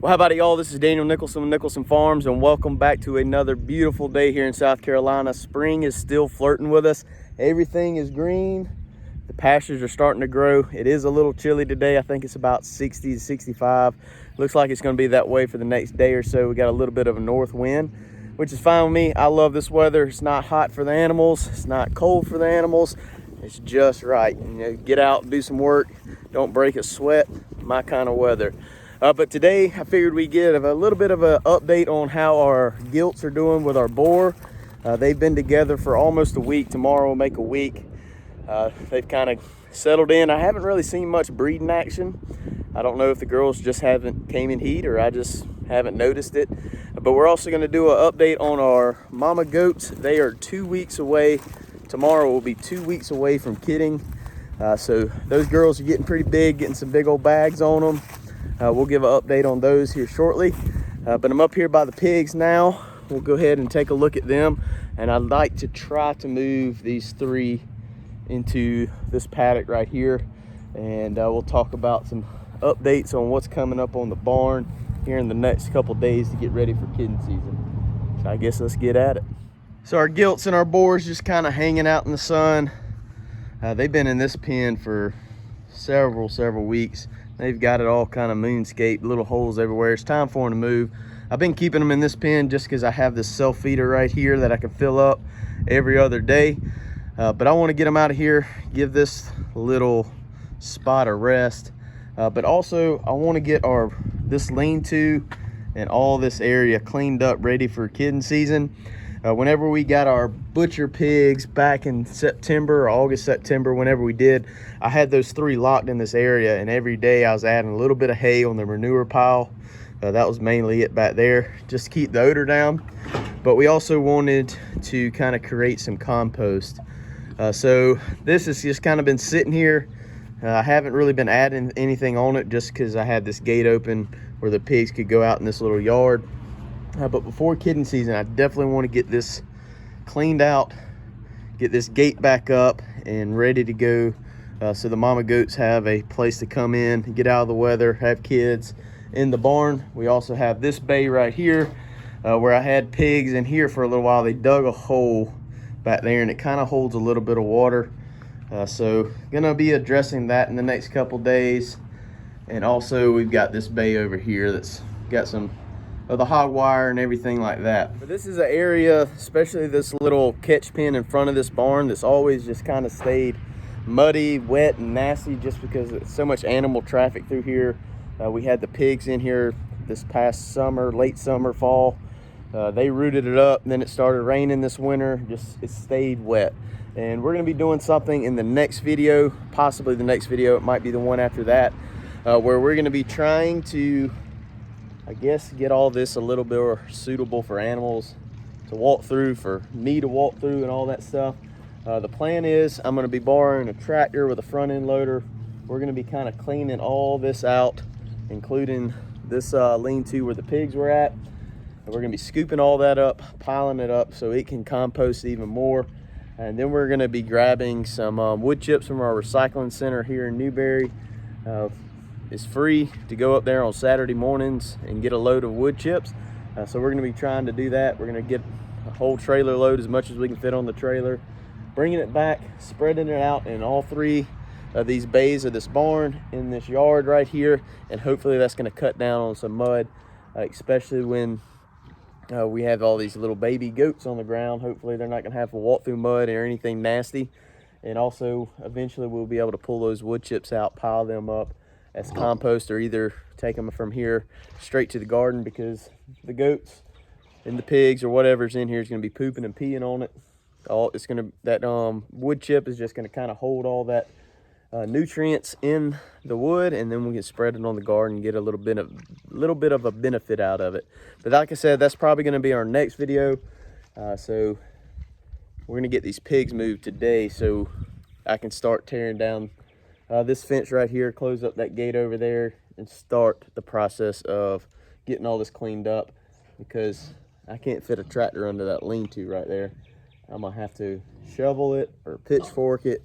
Well, how about it, y'all? This is Daniel Nicholson with Nicholson Farms, and welcome back to another beautiful day here in South Carolina. Spring is still flirting with us. Everything is green. The pastures are starting to grow. It is a little chilly today. I think it's about 60 to 65. Looks like it's going to be that way for the next day or so. We got a little bit of a north wind, which is fine with me. I love this weather. It's not hot for the animals. It's not cold for the animals. It's just right. You know, get out and do some work. Don't break a sweat. My kind of weather. But today I figured we'd get a little bit of an update on how our gilts are doing with our boar. They've been together for almost a week. Tomorrow will make a week. They've kind of settled in. I haven't really seen much breeding action. I don't know if the girls just haven't came in heat or I just haven't noticed it. But we're also going to do an update on our mama goats. They are 2 weeks away. Tomorrow will be 2 weeks away from kidding. So those girls are getting pretty big, getting some big old bags on them. We'll give an update on those here shortly. But I'm up here by the pigs now. We'll go ahead and take a look at them. And I'd like to try to move these three into this paddock right here. And we'll talk about some updates on what's coming up on the barn here in the next couple days to get ready for kidding season. So I guess let's get at it. So our gilts and our boars just kind of hanging out in the sun. They've been in this pen for several weeks. They've got it all kind of moonscaped, little holes everywhere. It's time for them to move. I've been keeping them in this pen just because I have this self feeder right here that I can fill up every other day. But I want to get them out of here, give this little spot a rest. But also I want to get this lean-to and all this area cleaned up, ready for kidding season. Whenever we got our butcher pigs back in September or August, September, whenever we did, I had those three locked in this area, and every day I was adding a little bit of hay on the manure pile. That was mainly it back there, just to keep the odor down. But we also wanted to kind of create some compost. So this has just kind of been sitting here. I haven't really been adding anything on it just because I had this gate open where the pigs could go out in this little yard. But before kidding season, I definitely want to get this cleaned out, get this gate back up and ready to go, so the mama goats have a place to come in, get out of the weather, have kids in the barn. We also have this bay right here where I had pigs in here for a little while. They dug a hole back there and it kind of holds a little bit of water. So gonna be addressing that in the next couple days. And also we've got this bay over here that's got some of the hog wire and everything like that. But this is an area, especially this little catch pen in front of this barn, that's always just kind of stayed muddy, wet, and nasty just because it's so much animal traffic through here. We had the pigs in here this past summer, late summer, fall. They rooted it up, and then it started raining this winter. Just it stayed wet. And we're gonna be doing something in the next video, possibly the next video, it might be the one after that, where we're gonna be trying to, I guess, get all this a little bit more suitable for animals to walk through, for me to walk through and all that stuff. The plan is I'm going to be borrowing a tractor with a front end loader. We're going to be kind of cleaning all this out, including this lean-to where the pigs were at. And we're going to be scooping all that up, piling it up so it can compost even more. And then we're going to be grabbing some wood chips from our recycling center here in Newberry. It's free to go up there on Saturday mornings and get a load of wood chips. So we're going to be trying to do that. We're going to get a whole trailer load, as much as we can fit on the trailer, bringing it back, spreading it out in all three of these bays of this barn in this yard right here. And hopefully that's going to cut down on some mud, especially when we have all these little baby goats on the ground. Hopefully they're not going to have to walk through mud or anything nasty. And also eventually we'll be able to pull those wood chips out, pile them up as compost, or either take them from here straight to the garden, because the goats and the pigs or whatever's in here is going to be pooping and peeing on it. That wood chip is just going to kind of hold all that nutrients in the wood, and then we can spread it on the garden and get a little bit of a benefit out of it. But like I said, that's probably going to be our next video. So we're going to get these pigs moved today so I can start tearing down this fence right here, close up that gate over there, and start the process of getting all this cleaned up, because I can't fit a tractor under that lean-to right there. I'm gonna have to shovel it or pitchfork it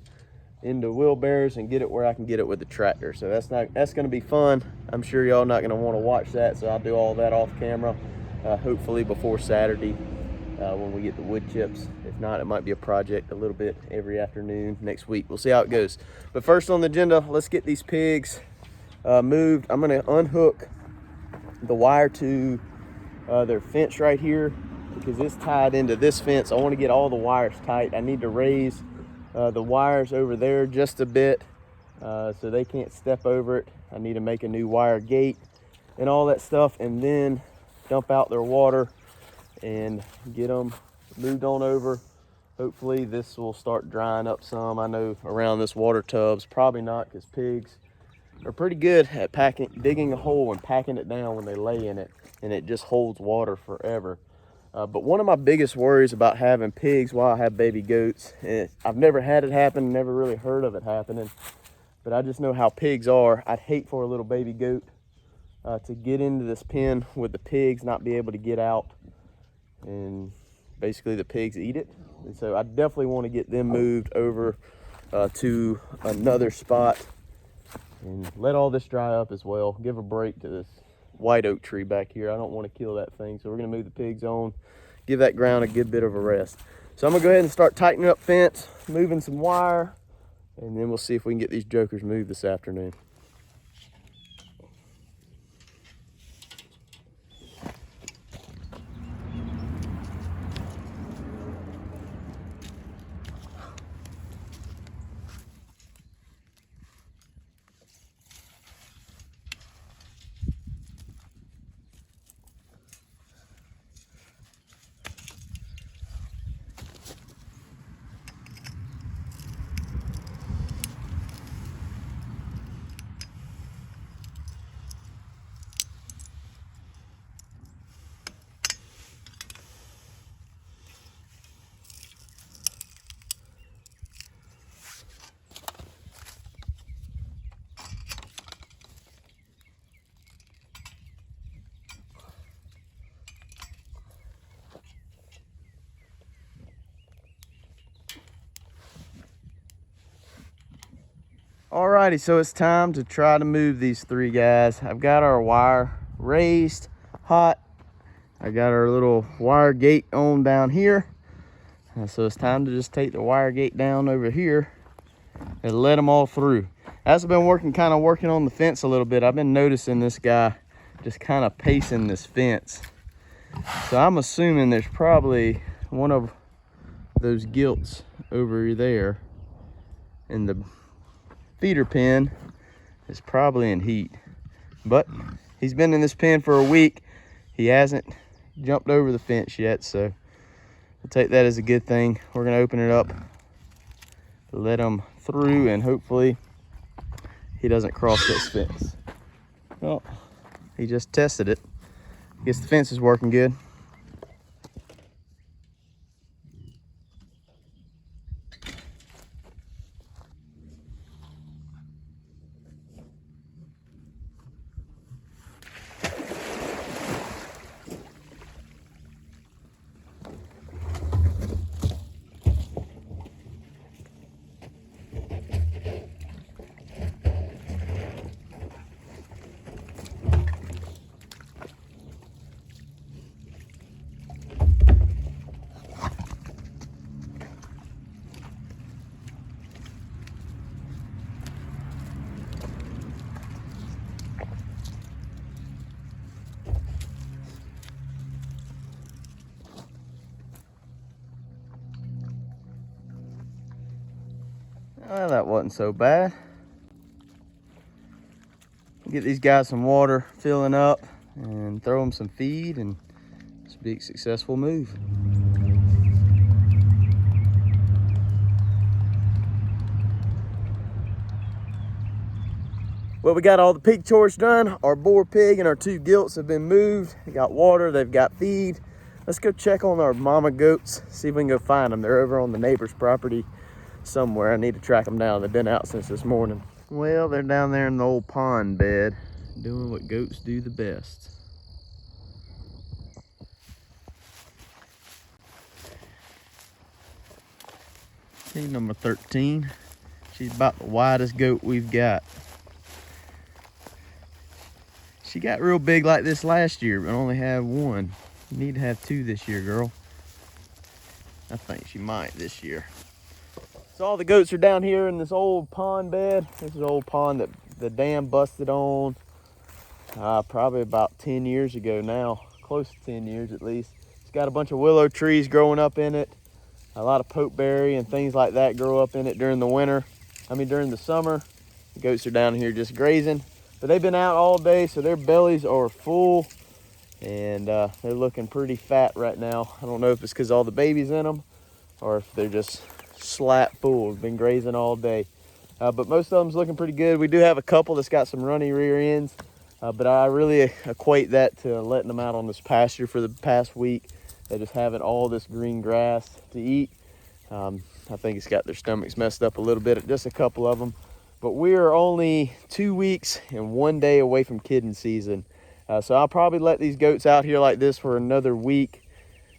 into wheelbarrows and get it where I can get it with the tractor. So that's gonna be fun. I'm sure y'all not gonna want to watch that, so I'll do all that off camera, hopefully before Saturday when we get the wood chips. If not, it might be a project a little bit every afternoon next week. We'll see how it goes. But first on the agenda, let's get these pigs moved. I'm gonna unhook the wire to their fence right here because it's tied into this fence. I want to get all the wires tight. I need to raise the wires over there just a bit so they can't step over it. I need to make a new wire gate and all that stuff, and then dump out their water and get them moved on over. Hopefully this will start drying up some. I know around this water tub's probably not, because pigs are pretty good at digging a hole and packing it down when they lay in it, and it just holds water forever. But one of my biggest worries about having pigs while I have baby goats, I've never had it happen, never really heard of it happening, but I just know how pigs are. I'd hate for a little baby goat to get into this pen with the pigs, not be able to get out, and basically the pigs eat it. And so I definitely want to get them moved over to another spot and let all this dry up as well. Give a break to this white oak tree back here. I don't want to kill that thing, so we're going to move the pigs on, give that ground a good bit of a rest. So I'm going to go ahead and start tightening up fence, moving some wire, and then we'll see if we can get these jokers moved this afternoon. Alrighty, so it's time to try to move these three guys. I've got our wire raised, hot. I got our little wire gate on down here. So it's time to just take the wire gate down over here and let them all through. As I've been working on the fence a little bit, I've been noticing this guy just kind of pacing this fence. So I'm assuming there's probably one of those gilts over there in the feeder pen is probably in heat, but he's been in this pen for a week. He hasn't jumped over the fence yet, so I'll take that as a good thing. We're gonna open it up, let him through, and hopefully he doesn't cross this fence. Well, he just tested it. Guess the fence is working good. Well, that wasn't so bad. Get these guys some water, filling up, and throw them some feed, and this will be a successful move. Well, we got all the pig chores done. Our boar pig and our two gilts have been moved. They got water, they've got feed. Let's go check on our mama goats, see if we can go find them. They're over on the neighbor's property somewhere. I need to track them down. They've been out since this morning. Well, they're down there in the old pond bed, doing what goats do the best. Okay, number 13. She's about the widest goat we've got. She got real big like this last year, but only had one. You need to have two this year, girl. I think she might this year. So all the goats are down here in this old pond bed. This is an old pond that the dam busted on probably about 10 years ago now, close to 10 years at least. It's got a bunch of willow trees growing up in it. A lot of pokeberry and things like that grow up in it during the winter. During the summer. The goats are down here just grazing. But they've been out all day, so their bellies are full. And they're looking pretty fat right now. I don't know if it's because all the babies in them or if they're just slap full. They've been grazing all day. But most of them's looking pretty good. We do have a couple that's got some runny rear ends. But I really equate that to letting them out on this pasture for the past week. They just having all this green grass to eat. I think it's got their stomachs messed up a little bit, just a couple of them. But we are only 2 weeks and 1 day away from kidding season. So I'll probably let these goats out here like this for another week,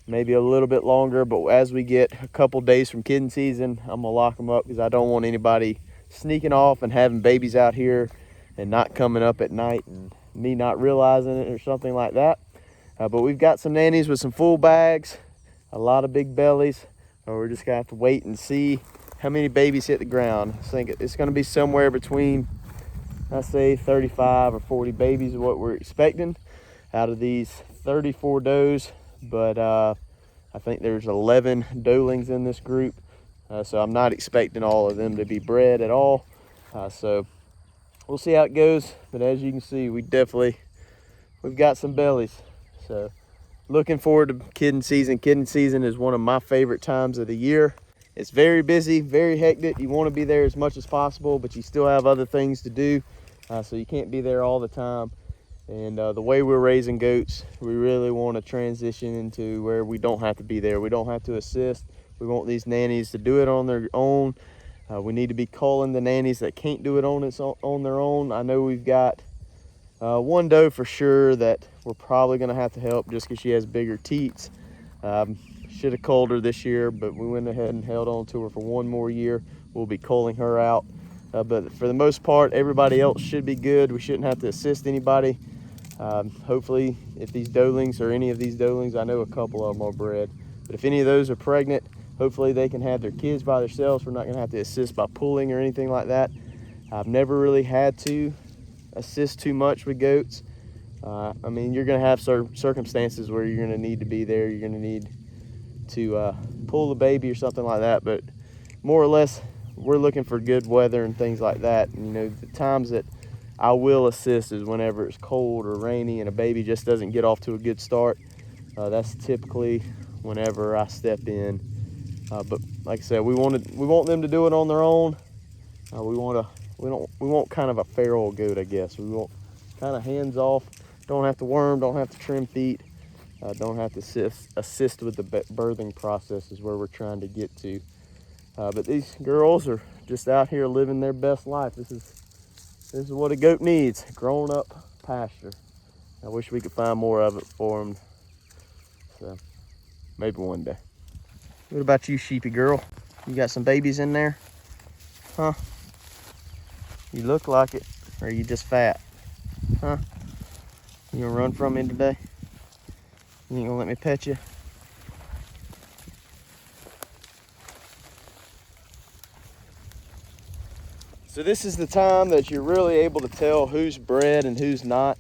maybe a little bit longer. But as we get a couple days from kidding season, I'm gonna lock them up because I don't want anybody sneaking off and having babies out here and not coming up at night and me not realizing it or something like that. But we've got some nannies with some full bags, a lot of big bellies. We're just gonna have to wait and see how many babies hit the ground. I think it's gonna be somewhere between, I say 35 or 40 babies is what we're expecting out of these 34 does. But I think there's 11 doelings in this group. So I'm not expecting all of them to be bred at all. So we'll see how it goes. But as you can see, we've got some bellies. So looking forward to kidding season. Kidding season is one of my favorite times of the year. It's very busy, very hectic. You want to be there as much as possible, but you still have other things to do. So you can't be there all the time. And the way we're raising goats, we really want to transition into where we don't have to be there. We don't have to assist. We want these nannies to do it on their own. We need to be calling the nannies that can't do it on their own. I know we've got one doe for sure that we're probably going to have to help just because she has bigger teats. Should have culled her this year, but we went ahead and held on to her for one more year. We'll be culling her out. But for the most part, everybody else should be good. We shouldn't have to assist anybody. Hopefully, if these doelings or any of these doelings, I know a couple of them are bred, but if any of those are pregnant, hopefully they can have their kids by themselves. We're not going to have to assist by pulling or anything like that. I've never really had to assist too much with goats. You're going to have circumstances where you're going to need to be there. You're going to need to pull the baby or something like that, but more or less we're looking for good weather and things like that. And, the times that I will assist is whenever it's cold or rainy and a baby just doesn't get off to a good start. That's typically whenever I step in. But like I said, we want them to do it on their own. We want kind of a feral goat, I guess. We want kind of hands off. Don't have to worm, don't have to trim feet, don't have to assist with the birthing process is where we're trying to get to. But these girls are just out here living their best life. This is what a goat needs, grown up pasture. I wish we could find more of it for them. So maybe one day. What about you, sheepy girl? You got some babies in there? Huh? You look like it, or are you just fat? Huh? You gonna run from me today? You ain't gonna let me pet you? So this is the time that you're really able to tell who's bred and who's not.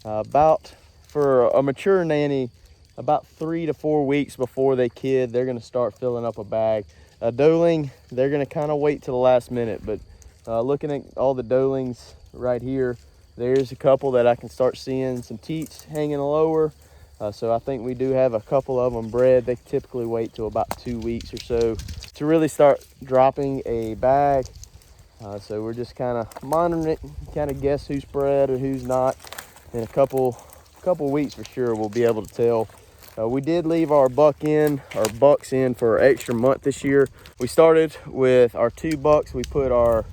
For a mature nanny, about 3 to 4 weeks before they kid, they're gonna start filling up a bag. A doeling, they're gonna kind of wait till the last minute, but looking at all the doelings right here, there's a couple that I can start seeing some teats hanging lower. So I think we do have a couple of them bred. They typically wait till about 2 weeks or so to really start dropping a bag. So we're just kind of monitoring it, kind of guess who's bred or who's not. In a couple weeks for sure, we'll be able to tell. We did leave our bucks in for an extra month this year. We started with our 2 bucks. We put our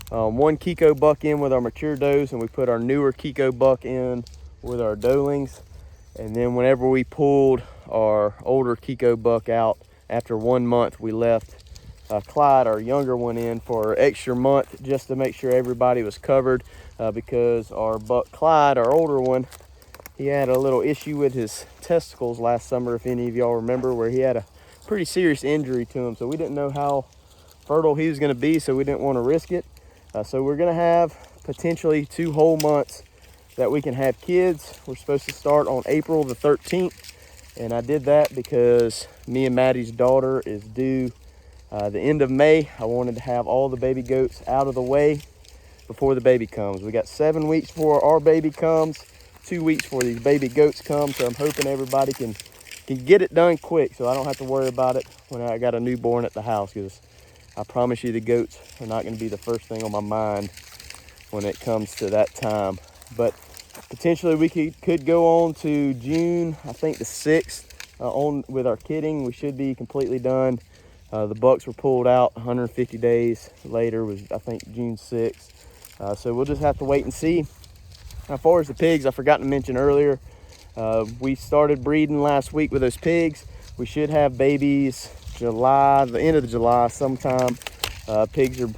1 Kiko buck in with our mature does, and we put our newer Kiko buck in with our doelings. And then whenever we pulled our older Kiko buck out after 1 month, we left Clyde, our younger one, in for an extra month just to make sure everybody was covered, because our buck Clyde, our older one, he had a little issue with his testicles last summer, if any of y'all remember, where he had a pretty serious injury to him. So we didn't know how fertile he was going to be, so we didn't want to risk it. So we're going to have potentially 2 whole months that we can have kids. We're supposed to start on April the 13th, and I did that because me and Maddie's daughter is due the end of May. I wanted to have all the baby goats out of the way before the baby comes. We got 7 weeks before our baby comes, 2 weeks before these baby goats come, so I'm hoping everybody can get it done quick so I don't have to worry about it when I got a newborn at the house, because I promise you the goats are not going to be the first thing on my mind when it comes to that time. But potentially we could go on to June, I think the 6th, on with our kidding. We should be completely done. The bucks were pulled out 150 days later, was I think June 6th. So we'll just have to wait and see. As far as the pigs, I forgot to mention earlier, we started breeding last week with those pigs. We should have babies July, the end of July sometime. Pigs are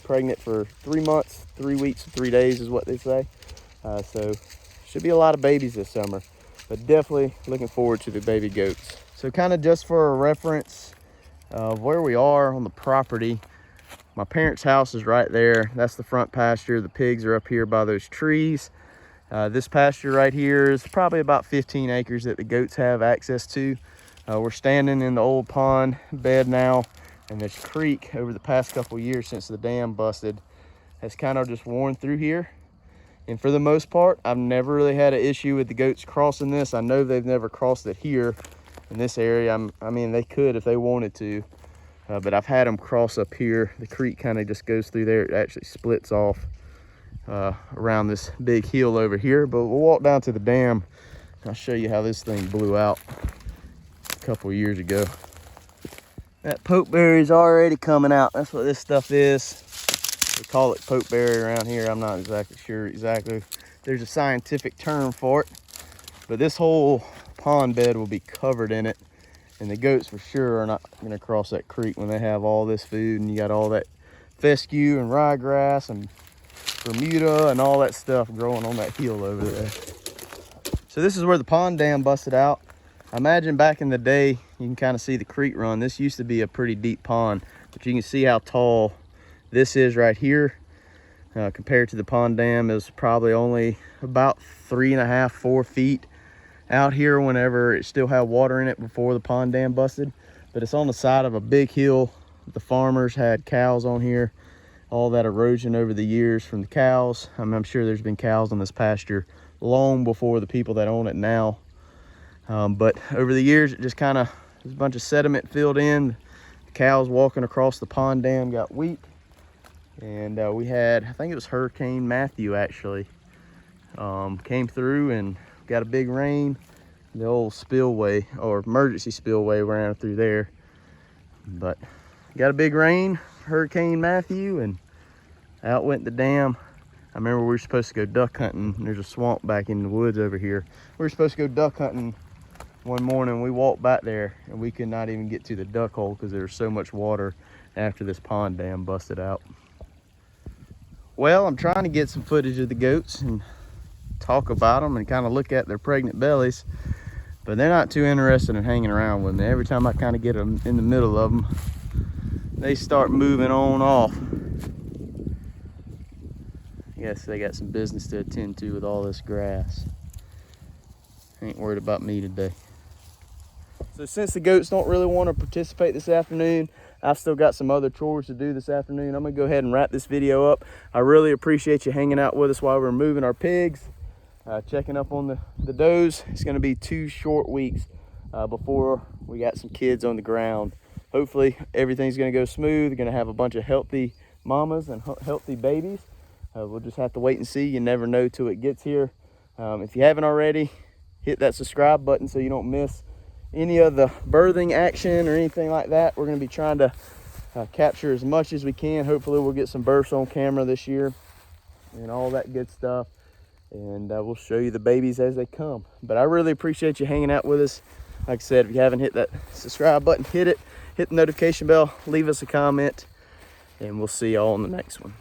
pregnant for 3 months, 3 weeks, 3 days is what they say. So should be a lot of babies this summer, but definitely looking forward to the baby goats. So kind of just for a reference of where we are on the property, my parents' house is right there. That's the front pasture. The pigs are up here by those trees. This pasture right here is probably about 15 acres that the goats have access to. We're standing in the old pond bed now, and this creek over the past couple years since the dam busted has kind of just worn through here. And for the most part, I've never really had an issue with the goats crossing this. I know they've never crossed it here in this area. I mean, they could if they wanted to. But I've had them cross up here. The creek kind of just goes through there. It actually splits off around this big hill over here. But we'll walk down to the dam. I'll show you how this thing blew out a couple years ago. That pokeberry is already coming out. That's what this stuff is. We call it pokeberry around here. I'm not exactly sure exactly. There's a scientific term for it. But this whole pond bed will be covered in it. And the goats for sure are not going to cross that creek when they have all this food, and you got all that fescue and ryegrass and Bermuda and all that stuff growing on that hill over there. So this is where the pond dam busted out. I imagine back in the day, you can kind of see the creek run. This used to be a pretty deep pond, but you can see how tall this is right here. Compared to the pond dam, it was probably only about 3.5, 4 feet out here whenever it still had water in it before the pond dam busted. But it's on the side of a big hill. The farmers had cows on here. All that erosion over the years from the cows. I'm sure there's been cows on this pasture long before the people that own it now. But over the years, it just kind of, there's a bunch of sediment filled in. The cows walking across the pond dam got weak. And we had, I think it was Hurricane Matthew actually, came through and got a big rain. The old spillway or emergency spillway ran through there. But got a big rain, Hurricane Matthew, and out went the dam. I remember we were supposed to go duck hunting. There's a swamp back in the woods over here. We were supposed to go duck hunting one morning. We walked back there and we could not even get to the duck hole because there was so much water after this pond dam busted out. Well, I'm trying to get some footage of the goats and talk about them and kind of look at their pregnant bellies, but they're not too interested in hanging around with me. Every time I kind of get them in the middle of them, they start moving on off. I guess they got some business to attend to with all this grass. Ain't worried about me today. So since the goats don't really want to participate this afternoon, I've still got some other chores to do this afternoon. I'm gonna go ahead and wrap this video up. I really appreciate you hanging out with us while we're moving our pigs, checking up on the does. It's gonna be 2 short weeks before we got some kids on the ground. Hopefully everything's gonna go smooth. We're gonna have a bunch of healthy mamas and healthy babies. We'll just have to wait and see. You never know till it gets here. If you haven't already, hit that subscribe button so you don't miss any of the birthing action or anything like that. We're going to be trying to capture as much as we can. Hopefully we'll get some births on camera this year and all that good stuff, and we'll show you the babies as they come. But I really appreciate you hanging out with us. Like I said, if you haven't hit that subscribe button, hit hit the notification bell, leave us a comment, and we'll see y'all on the next one.